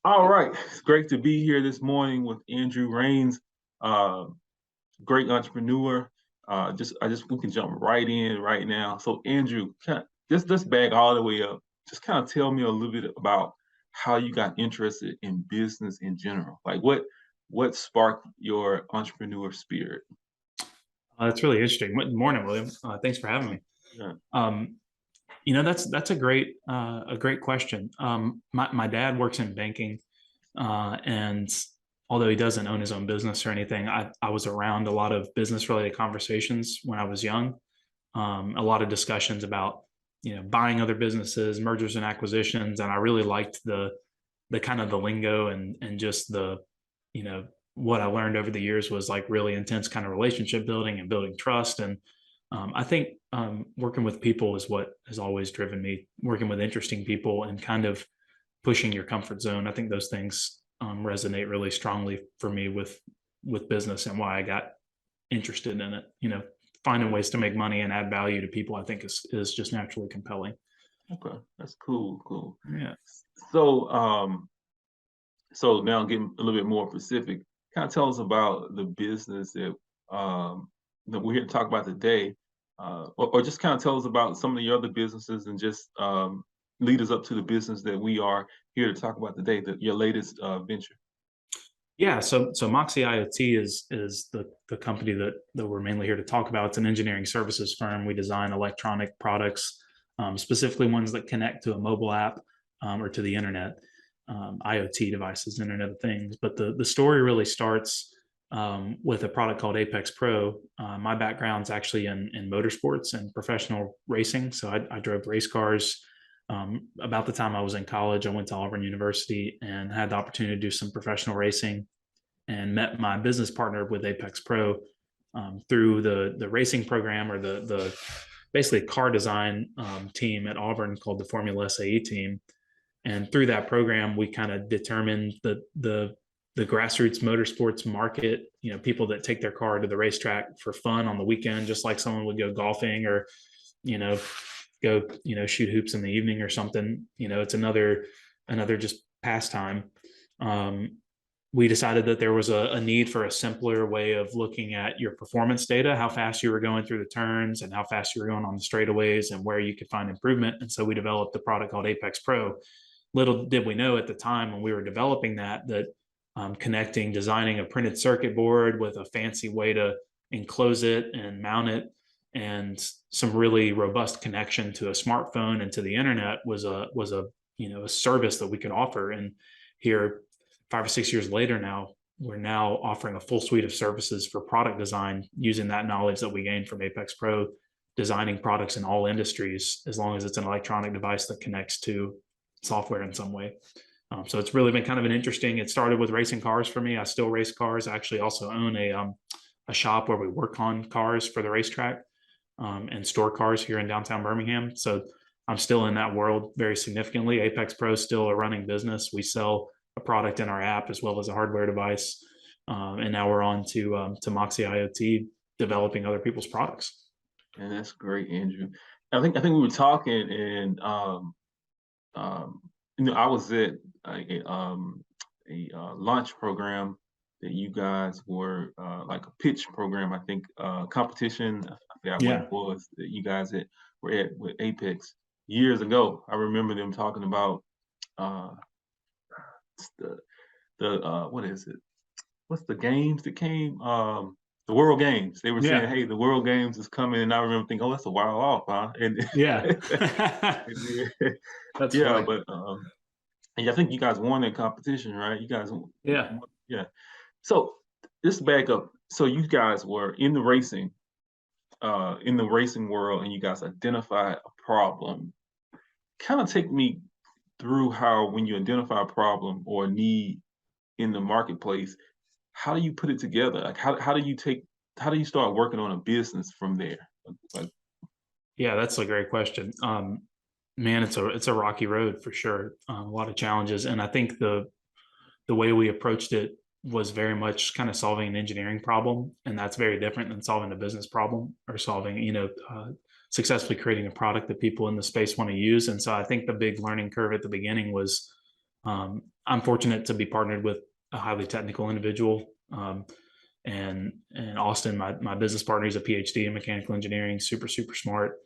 All right, it's great to be here this morning with Andrew Rains, uh, great entrepreneur. I just we can jump right in right now. So Andrew, just let's back all the way up. Just kind of tell me a little bit about how you got interested in business in general. Like what sparked your entrepreneur spirit? That's really interesting. Good morning, William. Thanks for having Yeah, me. yeah. Um, that's a great question. My dad works in banking, and although he doesn't own his own business or anything, I was around a lot of business related conversations when I was young. A lot of discussions about buying other businesses, mergers and acquisitions, and I really liked the kind of the lingo and just the you know what I learned over the years was like really intense kind of relationship building and building trust. And I think working with people is what has always driven me. Working with interesting people and kind of pushing your comfort zone. I think those things resonate really strongly for me with business and why I got interested in it. Finding ways to make money and add value to people, I think is just naturally compelling. Okay, that's cool, cool. Yeah. So so now getting a little bit more specific, kind of tell us about the business um, that we're here to talk about today, or just kind of tell us about some of the other businesses and just lead us up to the business that we are here to talk about today, your latest venture. Yeah, so Moxie IoT is the company that we're mainly here to talk about. It's an engineering services firm. We design electronic products, specifically ones that connect to a mobile app or to the internet, IoT devices, Internet of Things. But the story really starts with a product called Apex Pro. My background's actually in motorsports and professional racing, so I drove race cars. About the time I was in college, I went to Auburn University and had the opportunity to do some professional racing and met my business partner with Apex Pro through the racing program or the basically car design team at Auburn called the Formula SAE team. And through that program, we kind of determined the grassroots motorsports market. People that take their car to the racetrack for fun on the weekend, just like someone would go golfing or you know go shoot hoops in the evening or something. It's another just pastime. um, we decided that there was a need for a simpler way of looking at your performance data, how fast you were going through the turns and how fast you were going on the straightaways and where you could find improvement. And so we developed a product called Apex Pro. Little did we know at the time when we were developing that connecting, designing a printed circuit board with a fancy way to enclose it and mount it and some really robust connection to a smartphone and to the internet was a a service that we could offer. And here 5 or 6 years later now, we're now offering a full suite of services for product design using that knowledge that we gained from Apex Pro, designing products in all industries as long as it's an electronic device that connects to software in some way. So it's really been kind of an interesting. It started with racing cars for me. I still race cars. I actually also own a shop where we work on cars for the racetrack and store cars here in downtown Birmingham. So I'm still in that world very significantly. Apex Pro is still a running business. We sell a product in our app as well as a hardware device. And now we're on to Moxie IoT, developing other people's products. And that's great, Andrew. I think we were talking and um, I was at a launch program that you guys were like a pitch program, I think competition. I forgot what it Yeah. was that you guys were at with Apex years ago. I remember them talking about uh, the what is it? What's the games that came? The World Games. They were saying, Yeah. "Hey, the World Games is coming," and I remember thinking, "Oh, that's a while off, huh?" And, Yeah. and That's yeah, funny. but and I think you guys won that competition, right? You guys, Yeah. yeah. So just back up. So you guys were in the racing world, and you guys identified a problem. Kind of take me through how when you identify a problem or a need in the marketplace, how do you put it together? Like how do you start working on a business from there? Like, Yeah, that's a great question. Man, it's a rocky road for sure. A lot of challenges, and I think the way we approached it was very much kind of solving an engineering problem, and that's very different than solving a business problem or solving successfully creating a product that people in the space want to use. And so I think the big learning curve at the beginning was I'm fortunate to be partnered with a highly technical individual. And Austin, my business partner, is a PhD in mechanical engineering, super smart.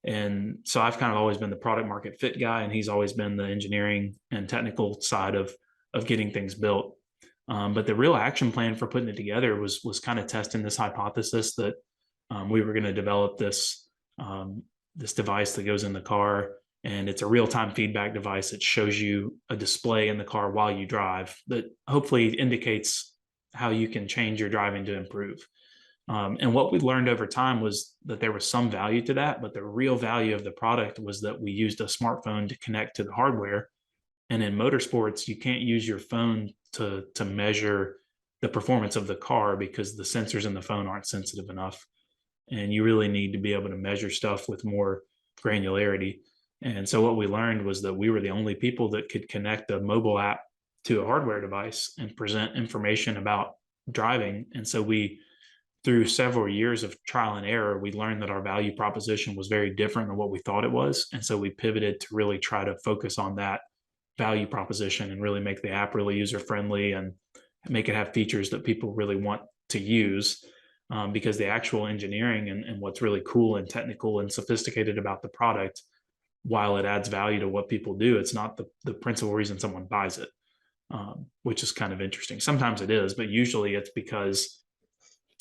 And so I've kind of always been the product market fit guy, and he's always been the engineering and technical side of getting things built. But the real action plan for putting it together was kind of testing this hypothesis that we were going to develop this device that goes in the car, and it's a real-time feedback device that shows you a display in the car while you drive that hopefully indicates how you can change your driving to improve. And what we learned over time was that there was some value to that, but the real value of the product was that we used a smartphone to connect to the hardware. And in motorsports, you can't use your phone to measure the performance of the car because the sensors in the phone aren't sensitive enough. And you really need to be able to measure stuff with more granularity. And so what we learned was that we were the only people that could connect a mobile app to a hardware device and present information about driving. And so through several years of trial and error, we learned that our value proposition was very different than what we thought it was. And so we pivoted to really try to focus on that value proposition and really make the app really user friendly and make it have features that people really want to use. Because the actual engineering and what's really cool and technical and sophisticated about the product, while it adds value to what people do, it's not the principal reason someone buys it, which is kind of interesting. Sometimes it is, but usually it's because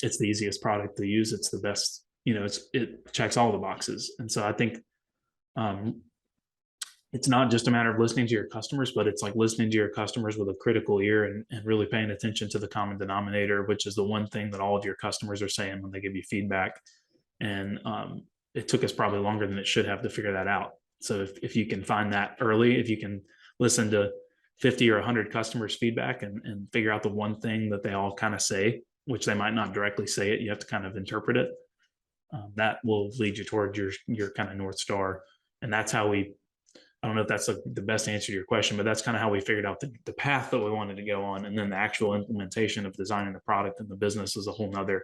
it's the easiest product to use. It's the best, it checks all the boxes. And so I think it's not just a matter of listening to your customers, but it's like listening to your customers with a critical ear and really paying attention to the common denominator, which is the one thing that all of your customers are saying when they give you feedback. And it took us probably longer than it should have to figure that out. So if you can find that early, if you can listen to 50 or 100 customers' feedback and figure out the one thing that they all kind of say, which they might not directly say it, you have to kind of interpret it. That will lead you toward your kind of North Star. And that's how I don't know if that's the best answer to your question, but that's kind of how we figured out the path that we wanted to go on. And then the actual implementation of designing the product and the business is a whole nother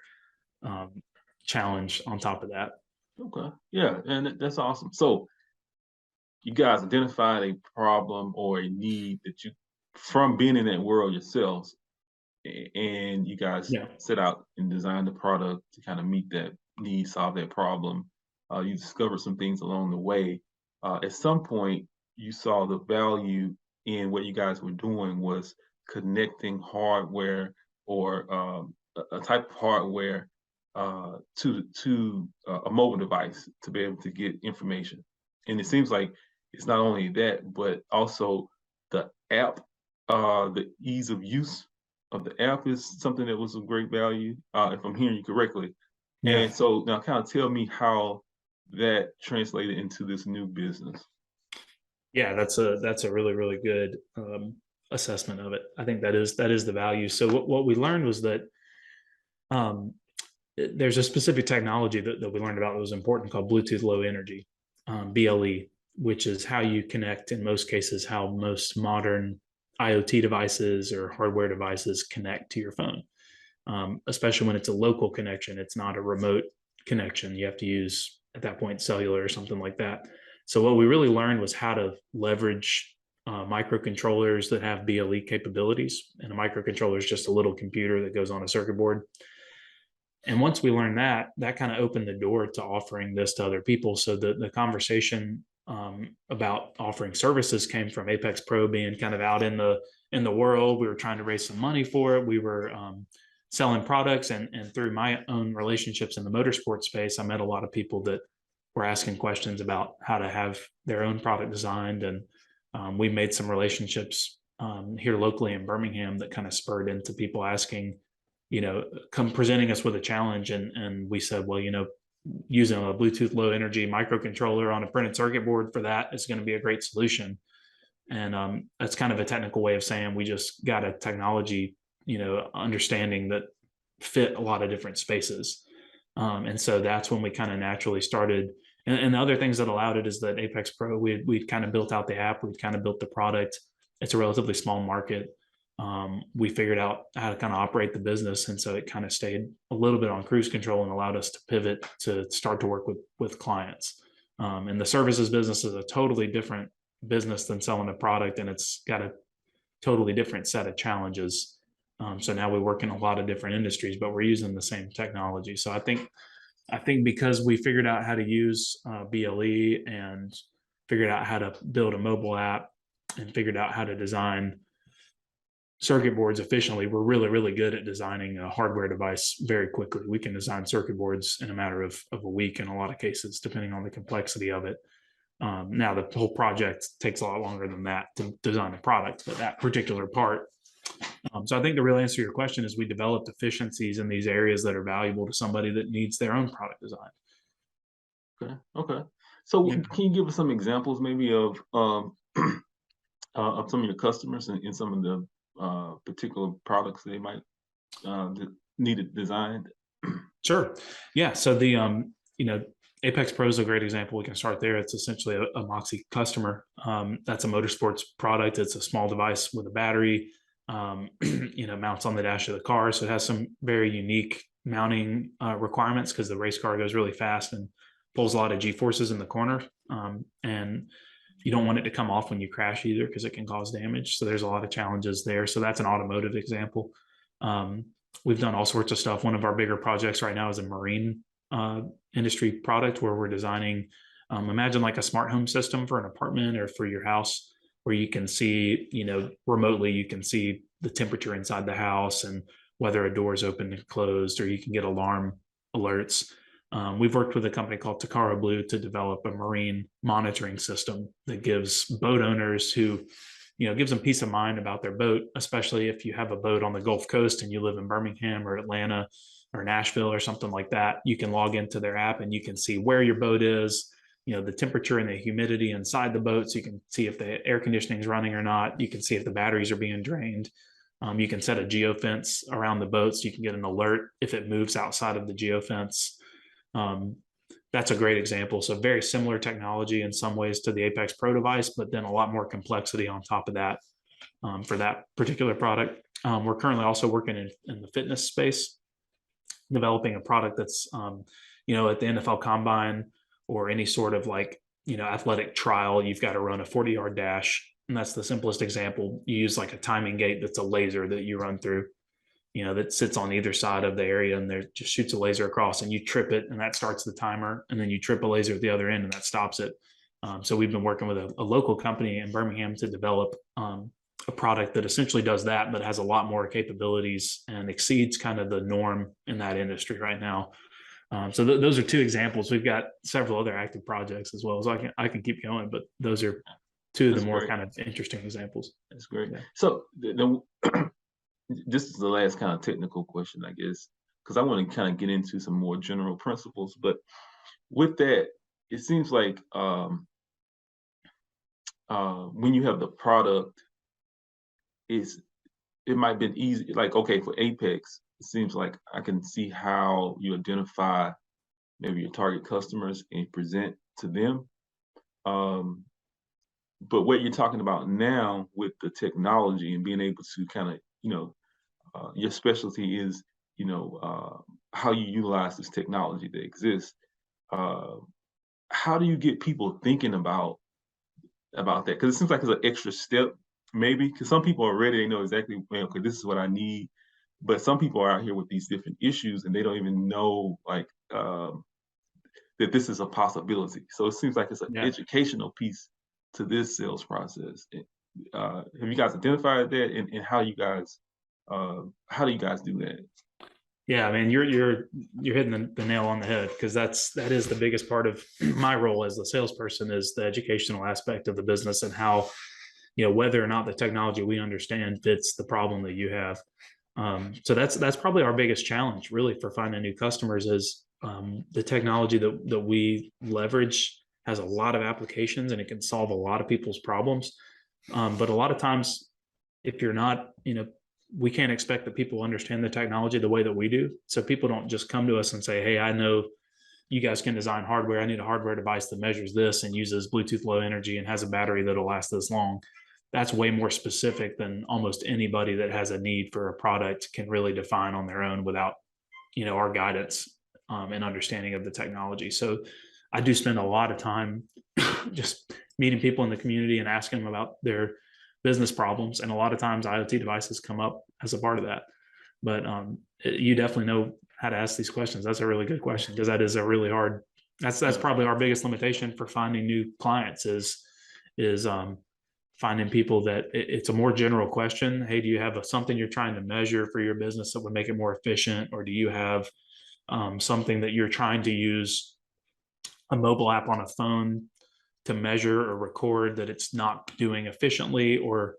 challenge on top of that. Okay. Yeah. And that's awesome. So you guys identified a problem or a need that from being in that world yourselves, and you guys set out and designed the product to kind of meet that need, solve that problem. You discovered some things along the way. At some point, you saw the value in what you guys were doing was connecting hardware or a type of hardware to a mobile device to be able to get information. And it seems like it's not only that, but also the app, the ease of use of the app is something that was of great value, if I'm hearing you correctly. Yeah. And so now kind of tell me how that translated into this new business. Yeah, that's a really, really good assessment of it. I think that is the value. So what we learned was that there's a specific technology that we learned about that was important called Bluetooth Low Energy, BLE, which is how you connect, in most cases, how most modern IoT devices or hardware devices connect to your phone, especially when it's a local connection. It's not a remote connection. You have to use, at that point, cellular or something like that. So what we really learned was how to leverage microcontrollers that have BLE capabilities. And a microcontroller is just a little computer that goes on a circuit board. And once we learned that kind of opened the door to offering this to other people. So the conversation about offering services came from Apex Pro being kind of out in the world. We were trying to raise some money for it. We were selling products, and through my own relationships in the motorsport space, I met a lot of people that were asking questions about how to have their own product designed. And we made some relationships here locally in Birmingham that kind of spurred into people asking, come presenting us with a challenge. And we said, well, using a Bluetooth Low Energy microcontroller on a printed circuit board for that is going to be a great solution. And that's kind of a technical way of saying we just got a technology, understanding that fit a lot of different spaces. And so that's when we kind of naturally started. And the other things that allowed it is that Apex Pro, we'd kind of built out the app, we'd kind of built the product. It's a relatively small market. We figured out how to kind of operate the business. And so it kind of stayed a little bit on cruise control and allowed us to pivot to start to work with clients. And the services business is a totally different business than selling a product. And it's got a totally different set of challenges. So now we work in a lot of different industries, but we're using the same technology. So I think because we figured out how to use BLE and figured out how to build a mobile app and figured out how to design circuit boards efficiently, we're really, really good at designing a hardware device very quickly. We can design circuit boards in a matter of a week in a lot of cases, depending on the complexity of it. Now, the whole project takes a lot longer than that to design a product, but that particular part. So I think the real answer to your question is we developed efficiencies in these areas that are valuable to somebody that needs their own product design. Okay. Okay. So Yeah. can you give us some examples maybe of some of your customers and some of the particular products they might need it designed? Sure. Yeah. So the Apex Pro is a great example. We can start there. It's essentially a Moxie customer. That's a motorsports product. It's a small device with a battery. Mounts on the dash of the car. So it has some very unique mounting requirements because the race car goes really fast and pulls a lot of G forces in the corner. And you don't want it to come off when you crash either because it can cause damage. So there's a lot of challenges there. So that's an automotive example. We've done all sorts of stuff. One of our bigger projects right now is a marine industry product where we're designing, imagine like a smart home system for an apartment or for your house, where you can see, remotely, you can see the temperature inside the house and whether a door is open and closed, or you can get alarm alerts. We've worked with a company called Takara Blue to develop a marine monitoring system that gives boat owners who, gives them peace of mind about their boat, especially if you have a boat on the Gulf Coast and you live in Birmingham or Atlanta or Nashville or something like that. You can log into their app and you can see where your boat is, the temperature and the humidity inside the boat. So you can see if the air conditioning is running or not. You can see if the batteries are being drained. You can set a geofence around the boat so you can get an alert if it moves outside of the geofence. That's a great example. So very similar technology in some ways to the Apex Pro device, but then a lot more complexity on top of that for that particular product. We're currently also working in the fitness space, developing a product that's, at the NFL Combine or any sort of athletic trial, you've got to run a 40-yard dash. And that's the simplest example. You use like a timing gate that's a laser that you run through, that sits on either side of the area, and there just shoots a laser across, and you trip it and that starts the timer, and then you trip a laser at the other end and that stops it. So we've been working with a local company in Birmingham to develop a product that essentially does that, but has a lot more capabilities and exceeds kind of the norm in that industry right now. So those are two examples. We've got several other active projects as well, so I can keep going, but those are two of the more kind of interesting examples. That's great. Yeah. So this is the last kind of technical question, I guess, because I want to kind of get into some more general principles. But with that, it seems like when you have the product, it might have been easy. Like, okay, for Apex, it seems like I can see how you identify maybe your target customers and present to them. But what you're talking about now with the technology and being able to kind of, your specialty is, how you utilize this technology that exists. How do you get people thinking about that? Because it seems like it's an extra step, maybe, because some people already, they know exactly, okay, this is what I need. But some people are out here with these different issues and they don't even know that this is a possibility. So it seems like it's an educational piece to this sales process. Have you guys identified that, and how do you guys do that? Yeah, I mean, you're hitting the nail on the head, because that is the biggest part of my role as the salesperson, is the educational aspect of the business and how, whether or not the technology we understand fits the problem that you have. So that's probably our biggest challenge, really, for finding new customers, is the technology that we leverage has a lot of applications and it can solve a lot of people's problems. But a lot of times, if you're not, we can't expect that people understand the technology the way that we do. So people don't just come to us and say, hey, I know you guys can design hardware. I need a hardware device that measures this and uses Bluetooth Low Energy and has a battery that'll last this long. That's way more specific than almost anybody that has a need for a product can really define on their own without, our guidance and understanding of the technology. So I do spend a lot of time just meeting people in the community and asking them about their business problems. And a lot of times IoT devices come up as a part of that. But you definitely know how to ask these questions. That's a really good question, because that is a really hard, that's probably our biggest limitation for finding new clients is finding people that it's a more general question. Hey, do you have something you're trying to measure for your business that would make it more efficient? Or do you have something that you're trying to use a mobile app on a phone to measure or record that it's not doing efficiently? Or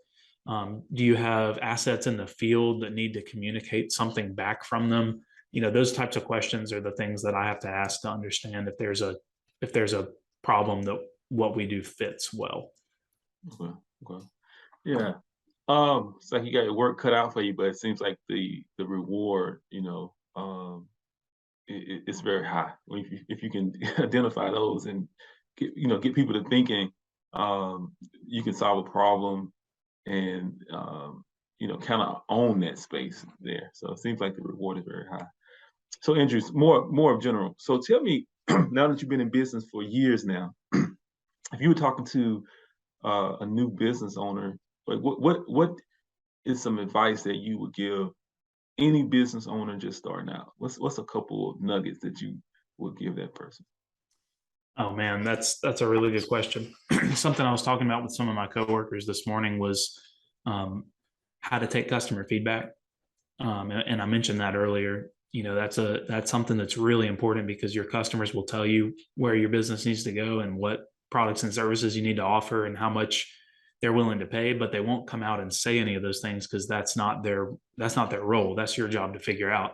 do you have assets in the field that need to communicate something back from them? Those types of questions are the things that I have to ask to understand if there's a problem that what we do fits well. Okay. Okay. Yeah. It's like you got your work cut out for you, but it seems like the reward, it's very high. If you can identify those and get people to thinking, you can solve a problem and kind of own that space there. So it seems like the reward is very high. So Andrew, more of general. So tell me, now that you've been in business for years now, if you were talking to a new business owner, like what is some advice that you would give any business owner just starting out? What's a couple of nuggets that you would give that person? Oh man, that's a really good question. Something I was talking about with some of my coworkers this morning was how to take customer feedback. And I mentioned that earlier. That's something that's really important, because your customers will tell you where your business needs to go and what products and services you need to offer and how much they're willing to pay, but they won't come out and say any of those things, because that's not their role. That's your job to figure out.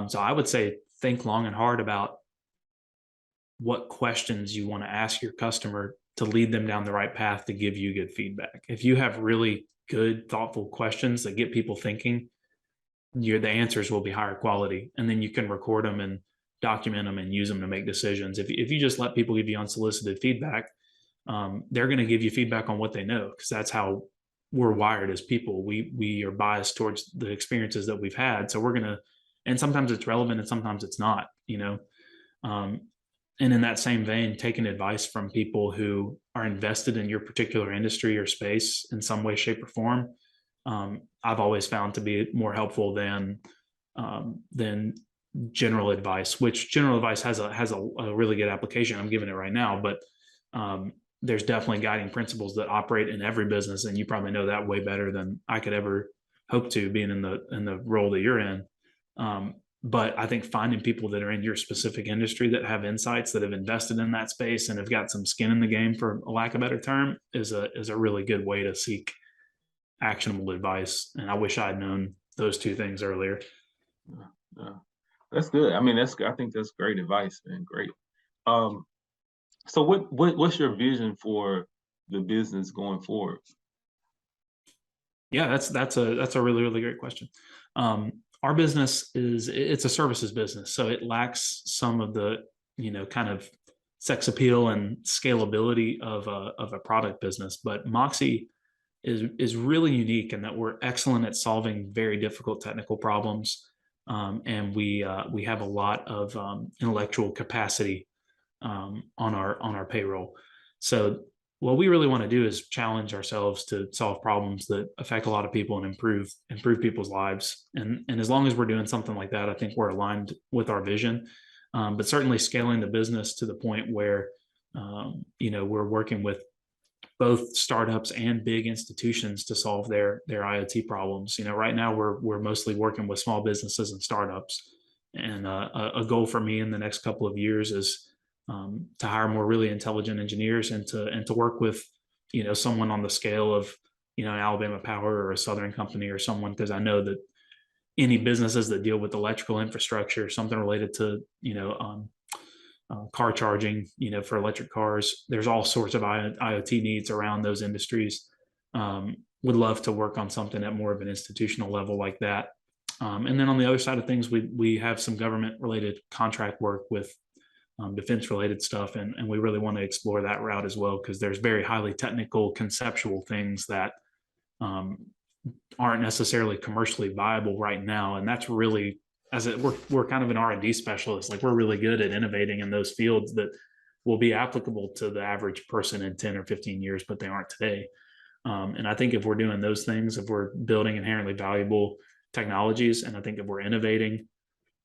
So I would say think long and hard about what questions you want to ask your customer to lead them down the right path to give you good feedback. If you have really good, thoughtful questions that get people thinking, the answers will be higher quality, and then you can record them and document them and use them to make decisions. If you just let people give you unsolicited feedback, they're going to give you feedback on what they know, because that's how we're wired as people. We are biased towards the experiences that we've had. So we're going to, and sometimes it's relevant and sometimes it's not, and in that same vein, taking advice from people who are invested in your particular industry or space in some way, shape, or form, I've always found to be more helpful than general advice. Which general advice has a really good application. I'm giving it right now, but there's definitely guiding principles that operate in every business, and you probably know that way better than I could ever hope to, being in the role that you're in. But I think finding people that are in your specific industry that have insights, that have invested in that space and have got some skin in the game, for a lack of a better term, is a really good way to seek actionable advice. And I wish I'd known those two things earlier. Yeah. That's good. I mean, I think that's great advice, man. Great. So what's your vision for the business going forward? Yeah, that's a really, really great question. Our business it's a services business, so it lacks some of the kind of sex appeal and scalability of a product business. But Moxie is really unique in that we're excellent at solving very difficult technical problems, and we have a lot of intellectual capacity on our payroll. So what we really want to do is challenge ourselves to solve problems that affect a lot of people and improve people's lives. And as long as we're doing something like that, I think we're aligned with our vision. But certainly scaling the business to the point where we're working with both startups and big institutions to solve their IoT problems. Right now we're mostly working with small businesses and startups. And a goal for me in the next couple of years is to hire more really intelligent engineers and to work with someone on the scale of an Alabama Power or a Southern Company or someone, because I know that any businesses that deal with electrical infrastructure, something related to car charging, for electric cars, there's all sorts of IoT needs around those industries. Would love to work on something at more of an institutional level like that. And then on the other side of things, we have some government related contract work with defense related stuff. And we really want to explore that route as well, because there's very highly technical conceptual things that aren't necessarily commercially viable right now. And that's really, we're kind of an R&D specialist. Like, we're really good at innovating in those fields that will be applicable to the average person in 10 or 15 years, but they aren't today. And I think if we're doing those things, if we're building inherently valuable technologies, and I think if we're innovating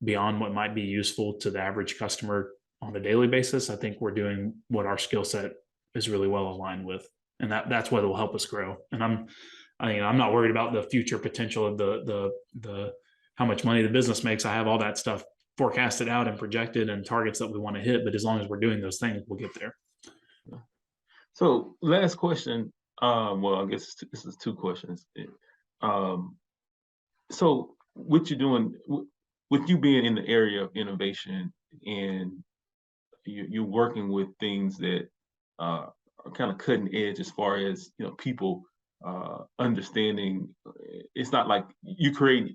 beyond what might be useful to the average customer on a daily basis, I think we're doing what our skill set is really well aligned with, and that's what will help us grow. And I'm not worried about the future potential of the how much money the business makes. I have all that stuff forecasted out and projected and targets that we want to hit. But as long as we're doing those things, we'll get there. So last question. Well, I guess this is two questions. So what you're doing, with you being in the area of innovation, and you're working with things that are kind of cutting edge as far as people understanding. It's not like you create.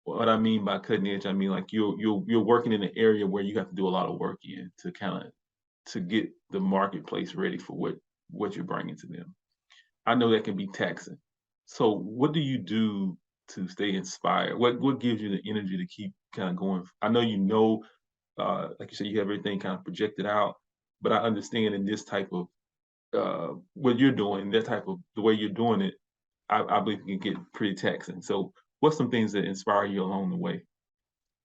What I mean by cutting edge, I mean like you're working in an area where you have to do a lot of work in to kind of to get the marketplace ready for what you're bringing to them. I know that can be taxing. So what do you do to stay inspired? What gives you the energy to keep kind of going? I know like you said, you have everything kind of projected out, but I understand in this type of what you're doing, that type of the way you're doing it, I believe it can get pretty taxing. So what's some things that inspire you along the way?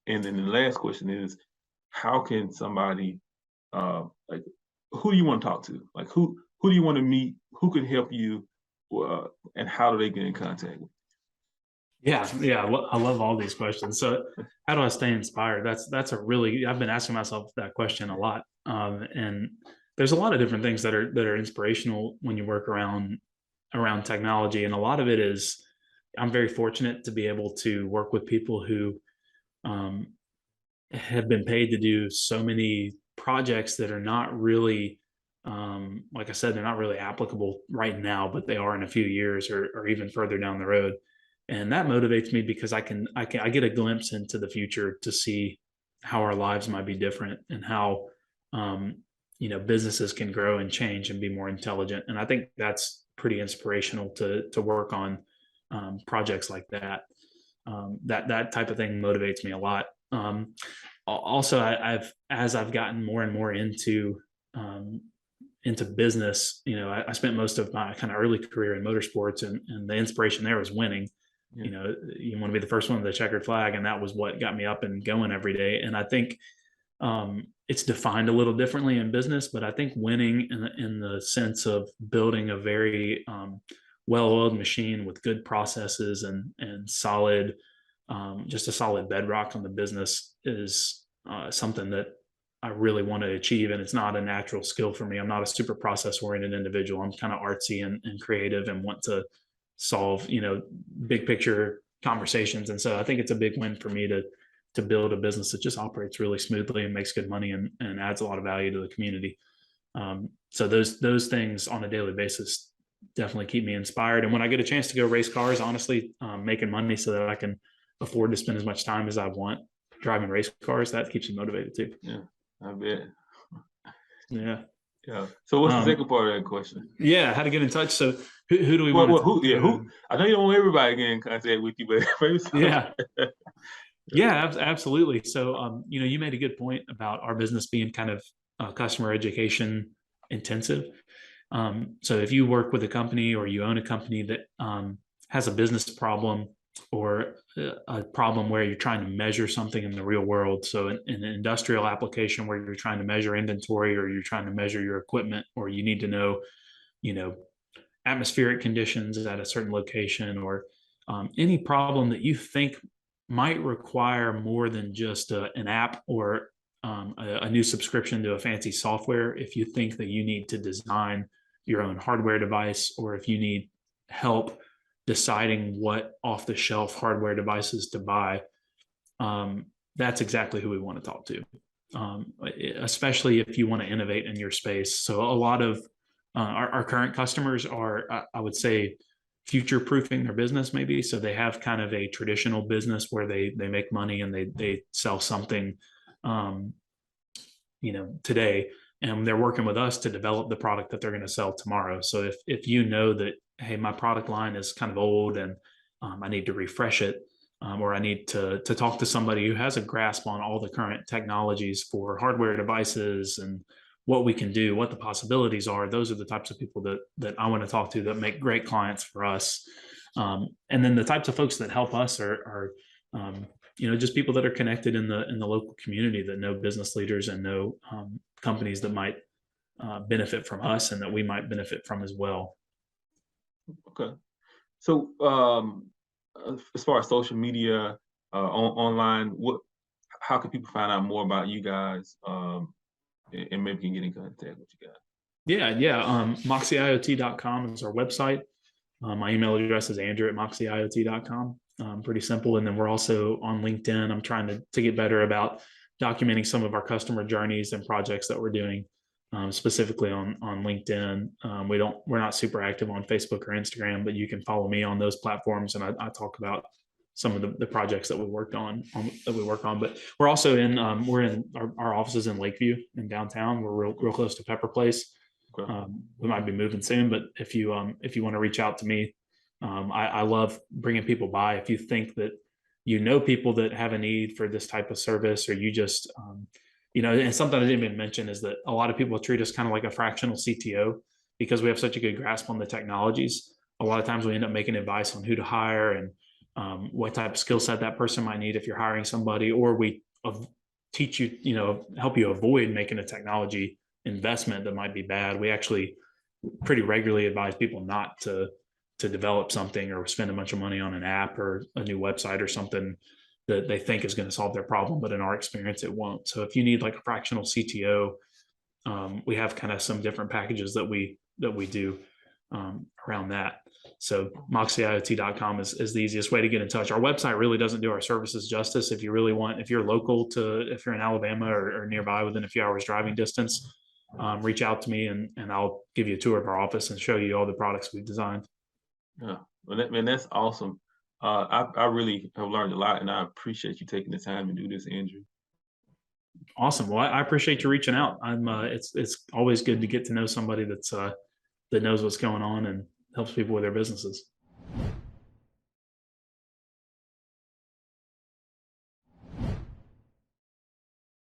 And then the last question is, how can somebody like who do you want to talk to? Like who do you want to meet? Who can help you? And how do they get in contact with Yeah, yeah, I love all these questions. So, how do I stay inspired? That's a really I've been asking myself that question a lot, and there's a lot of different things that are inspirational when you work around technology, and a lot of it is I'm very fortunate to be able to work with people who um, have been paid to do so many projects that are not really like I said, they're not really applicable right now, but they are in a few years or even further down the road. And that motivates me because I get a glimpse into the future to see how our lives might be different and how um, businesses can grow and change and be more intelligent. And I think that's pretty inspirational to work on projects like that. That type of thing motivates me a lot. Also, as I've gotten more and more into business, I spent most of my kind of early career in motorsports, and the inspiration there was winning. yeah. You want to be the first one with the checkered flag, and that was what got me up and going every day. And I think it's defined a little differently in business, but I think winning in the sense of building a very well-oiled machine with good processes and solid, just a solid bedrock on the business is something that I really want to achieve. And it's not a natural skill for me. I'm not a super process oriented individual. I'm kind of artsy and creative and want to solve, big picture conversations. And so I think it's a big win for me to build a business that just operates really smoothly and makes good money and adds a lot of value to the community. So those things on a daily basis definitely keep me inspired. And when I get a chance to go race cars, honestly, making money so that I can afford to spend as much time as I want driving race cars, that keeps me motivated too. Yeah, I bet. Yeah. Yeah. So what's the second part of that question? Yeah, how to get in touch. So who do we Well, want to who? Yeah, who? I know you don't want everybody getting in contact with you, but yeah. Yeah, absolutely. So, you made a good point about our business being kind of customer education intensive. So if you work with a company or you own a company that has a business problem or a problem where you're trying to measure something in the real world. So in an industrial application where you're trying to measure inventory or you're trying to measure your equipment, or you need to know, atmospheric conditions at a certain location, or any problem that you think might require more than just an app or a new subscription to a fancy software. If you think that you need to design your own hardware device, or if you need help deciding what off the shelf hardware devices to buy, that's exactly who we want to talk to, especially if you want to innovate in your space. So a lot of our current customers are, I would say, future proofing their business maybe. So they have kind of a traditional business where they make money and they sell something, today, and they're working with us to develop the product that they're going to sell tomorrow. So if you know that, hey, my product line is kind of old and I need to refresh it, or I need to talk to somebody who has a grasp on all the current technologies for hardware devices and what we can do, what the possibilities are, those are the types of people that I want to talk to that make great clients for us. And then the types of folks that help us are just people that are connected in the local community, that know business leaders and know companies that might benefit from us and that we might benefit from as well. Okay. So as far as social media, online, how can people find out more about you guys, and maybe can get in contact with you guys? Yeah. MoxieIoT.com is our website. My email address is andrew@moxieiot.com. Pretty simple. And then we're also on LinkedIn. I'm trying to get better about documenting some of our customer journeys and projects that we're doing, specifically on LinkedIn. We're not super active on Facebook or Instagram, but you can follow me on those platforms, and I talk about some of the projects that we work on. But we're also in our offices in Lakeview in downtown. We're real close to Pepper Place. Okay. We might be moving soon, but if you want to reach out to me, I love bringing people by. If you think that people that have a need for this type of service, or you just and something I didn't even mention is that a lot of people treat us kind of like a fractional CTO because we have such a good grasp on the technologies. A lot of times we end up making advice on who to hire and what type of skill set that person might need if you're hiring somebody, or we teach you, help you avoid making a technology investment that might be bad. We actually pretty regularly advise people not to develop something or spend a bunch of money on an app or a new website or something that they think is going to solve their problem, but in our experience it won't. So if you need like a fractional CTO, we have kind of some different packages that we do around that. So moxieiot.com is the easiest way to get in touch. Our website really doesn't do our services justice. If you're local if you're in Alabama or nearby within a few hours driving distance, reach out to me and I'll give you a tour of our office and show you all the products we've designed. Yeah, well, that's awesome. I really have learned a lot, and I appreciate you taking the time to do this, Andrew. Awesome. Well, I appreciate you reaching out. It's always good to get to know somebody that knows what's going on and helps people with their businesses.